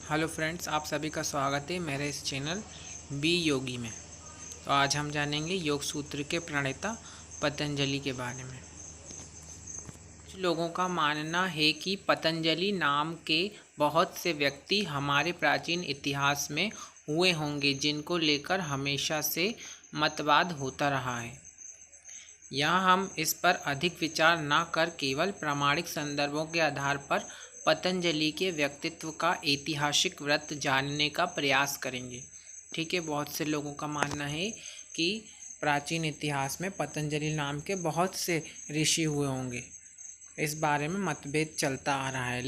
Hello friends, आप सभी का स्वागत है मेरे इस चैनल बी योगी में। तो आज हम जानेंगे योग सूत्र के प्रणेता पतंजलि के बारे में। कुछ लोगों का मानना है कि पतंजलि नाम के बहुत से व्यक्ति हमारे प्राचीन इतिहास में हुए होंगे, जिनको लेकर हमेशा से मतवाद होता रहा है। यहाँ हम इस पर अधिक विचार न कर केवल प्रामाणिक संदर्भों के आधार पर पतंजलि के व्यक्तित्व का ऐतिहासिक वृत्त जानने का प्रयास करेंगे। ठीक है, बहुत से लोगों का मानना है कि प्राचीन इतिहास में पतंजलि नाम के बहुत से ऋषि हुए होंगे। इस बारे में मतभेद चलता आ रहा है,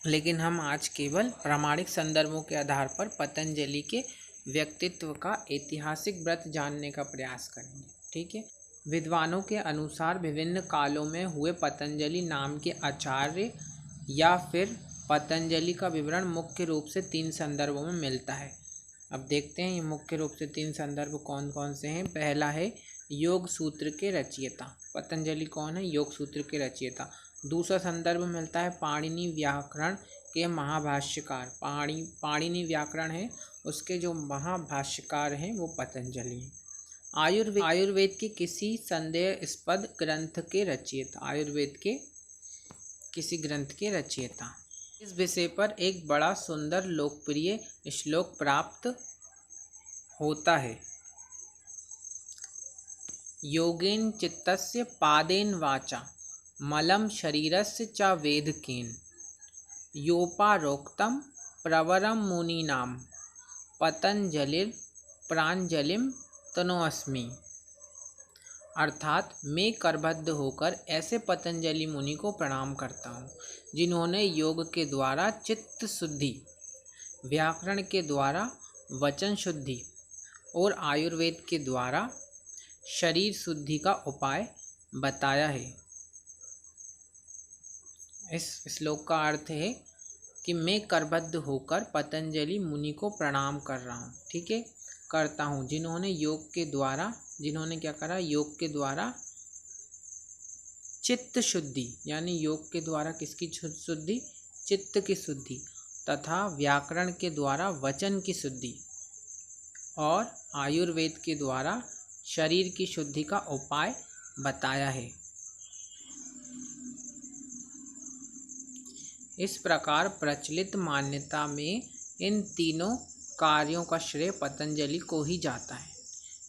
लेकिन हम आज केवल प्रामाणिक संदर्भों के आधार पर पतंजलि के व्यक्तित्व का ऐतिहासिक वृत्त जानने का प्रयास करेंगे। ठीक है, विद्वानों के अनुसार विभिन्न कालों में हुए पतंजलि नाम के आचार्य या फिर पतंजलि का विवरण मुख्य रूप से 3 संदर्भों में मिलता है। अब देखते हैं ये मुख्य रूप से 3 संदर्भ कौन कौन से हैं। पहला है योग सूत्र के रचयिता। पतंजलि कौन है? योग सूत्र के रचयिता। दूसरा संदर्भ मिलता है पाणिनि व्याकरण के महाभाष्यकार। पाणिनि व्याकरण है, उसके जो महाभाष्यकार हैं वो पतंजलि हैं। आयुर्वेद के किसी संदेहास्पद ग्रंथ के रचयिता। आयुर्वेद के किसी ग्रंथ के रचयिता। इस विषय पर एक बड़ा सुंदर लोकप्रिय श्लोक प्राप्त होता है। योगेन चित्तस्य पादेन वाचा मलं शरीरस्य च वेदकेन योपारोक्तम प्रवरम मुनीनाम पतंजलिर प्रांजलिम तनोस्मि। अर्थात मैं करबद्ध होकर ऐसे पतंजलि मुनि को प्रणाम करता हूँ, जिन्होंने योग के द्वारा चित्त शुद्धि, व्याकरण के द्वारा वचन शुद्धि और आयुर्वेद के द्वारा शरीर शुद्धि का उपाय बताया है। इस श्लोक का अर्थ है कि मैं करबद्ध होकर पतंजलि मुनि को प्रणाम कर रहा हूँ। ठीक है, करता हूँ, जिन्होंने क्या करा? योग के द्वारा चित्त शुद्धि, यानी योग के द्वारा किसकी शुद्धि? चित्त की शुद्धि, तथा व्याकरण के द्वारा वचन की शुद्धि और आयुर्वेद के द्वारा शरीर की शुद्धि का उपाय बताया है। इस प्रकार प्रचलित मान्यता में इन तीनों कार्यों का श्रेय पतंजलि को ही जाता है।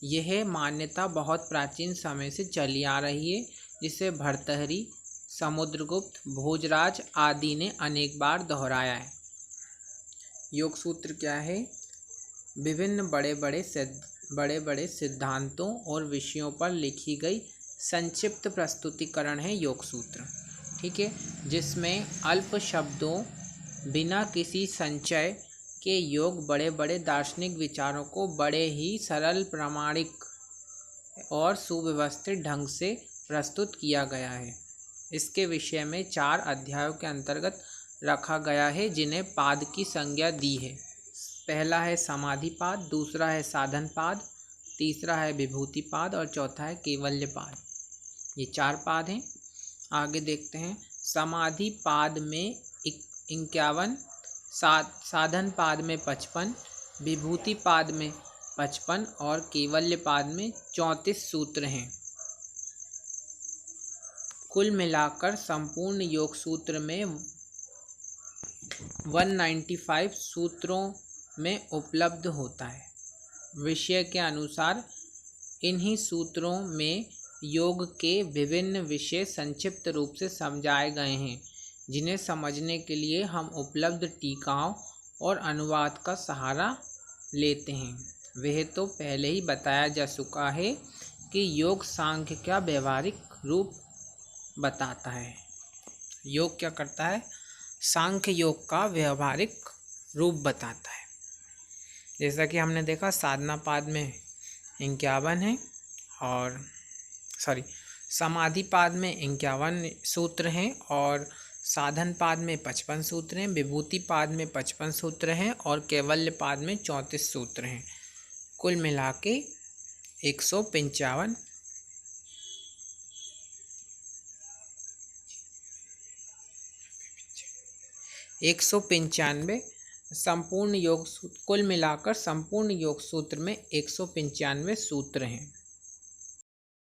यह मान्यता बहुत प्राचीन समय से चली आ रही है, जिसे भर्तृहरि, समुद्रगुप्त, भोजराज आदि ने अनेक बार दोहराया है। योग सूत्र क्या है? विभिन्न बड़े बड़े सिद्धांतों और विषयों पर लिखी गई संक्षिप्त प्रस्तुतिकरण है योग सूत्र। ठीक है, जिसमें अल्प शब्दों, बिना किसी संचय के योग बड़े बड़े दार्शनिक विचारों को बड़े ही सरल, प्रामाणिक और सुव्यवस्थित ढंग से प्रस्तुत किया गया है। इसके विषय में 4 अध्यायों के अंतर्गत रखा गया है, जिन्हें पाद की संज्ञा दी है। पहला है समाधिपाद, दूसरा है साधनपाद, तीसरा है विभूतिपाद और चौथा है कैवल्यपाद। ये 4 पाद हैं। आगे देखते हैं। समाधि पाद में 51, साधन पाद में 55, विभूति पाद में 55 और कैवल्य पाद में 34 सूत्र हैं। कुल मिलाकर संपूर्ण योग सूत्र में 195 सूत्रों में उपलब्ध होता है। विषय के अनुसार इन्हीं सूत्रों में योग के विभिन्न विषय संक्षिप्त रूप से समझाए गए हैं, जिन्हें समझने के लिए हम उपलब्ध टीकाओं और अनुवाद का सहारा लेते हैं। वह तो पहले ही बताया जा चुका है कि योग सांख्य का व्यवहारिक रूप बताता है। योग क्या करता है? सांख्य योग का व्यवहारिक रूप बताता है। जैसा कि हमने देखा, साधना पाद में 51 है और समाधि पाद में 51 सूत्र हैं और साधन पाद में 55 सूत्र हैं, विभूति पाद में 55 सूत्र हैं और कैवल्य पाद में 34 सूत्र हैं। कुल मिला के 155 195 संपूर्ण योग सूत्र, कुल मिलाकर संपूर्ण योग सूत्र में 195 सूत्र हैं।